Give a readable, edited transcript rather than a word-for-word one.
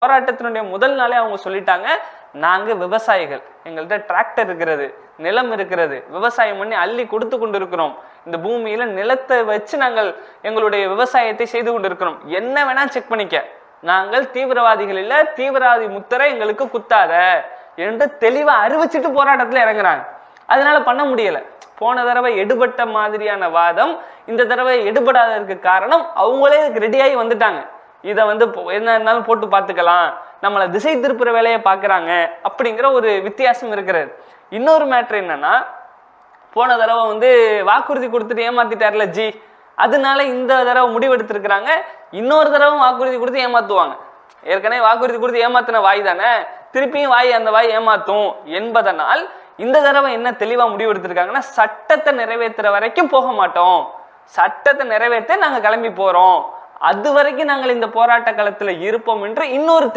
போராட்டத்தினுடைய முதல் நாளே அவங்க சொல்லிட்டாங்க, நாங்க விவசாயிகள், எங்கள்கிட்ட டிராக்டர் இருக்கிறது, நிலம் இருக்கிறது, விவசாயம் பண்ணி அள்ளி கொடுத்து கொண்டு இருக்கிறோம், இந்த பூமியில நிலத்தை வச்சு நாங்கள் எங்களுடைய விவசாயத்தை செய்து கொண்டு இருக்கிறோம், என்ன வேணா செக் பண்ணிக்க, நாங்கள் தீவிரவாதிகள் இல்ல, தீவிரவாதி முத்திரை எங்களுக்கு குத்தாத என்று தெளிவா அறிவிச்சுட்டு போராட்டத்துல இறங்குறாங்க. அதனால பண்ண முடியல. போன தடவை எடுபட்ட மாதிரியான வாதம் இந்த தடவை எடுபடாததற்கு காரணம் அவங்களே ரெடியாகி வந்துட்டாங்க. இதை என்ன இருந்தாலும் போட்டு பார்த்துக்கலாம், நம்மளை திசை திருப்புற வேலையை பார்க்குறாங்க அப்படிங்கிற ஒரு வித்தியாசம் இருக்கிறது. இன்னொரு மேட்ரு என்னன்னா, போன தடவை வாக்குறுதி கொடுத்துட்டு ஏமாத்திட்டார்ல ஜி, அதனால இந்த தடவை முடிவெடுத்திருக்கிறாங்க, இன்னொரு தடவை வாக்குறுதி கொடுத்து ஏமாத்துவாங்க. ஏற்கனவே வாக்குறுதி கொடுத்து ஏமாத்தின வாய் தானே, திருப்பியும் அந்த வாய் ஏமாத்தும் என்பதனால் இந்த தடவை என்ன தெளிவா முடிவெடுத்திருக்காங்கன்னா, சட்டத்தை நிறைவேற்றுற வரைக்கும் போக மாட்டோம், சட்டத்தை நிறைவேற்ற நாங்க கிளம்பி போறோம், அது வரைக்கும் நாங்கள் இந்த போராட்ட களத்துல இருப்போம் என்று இன்னொரு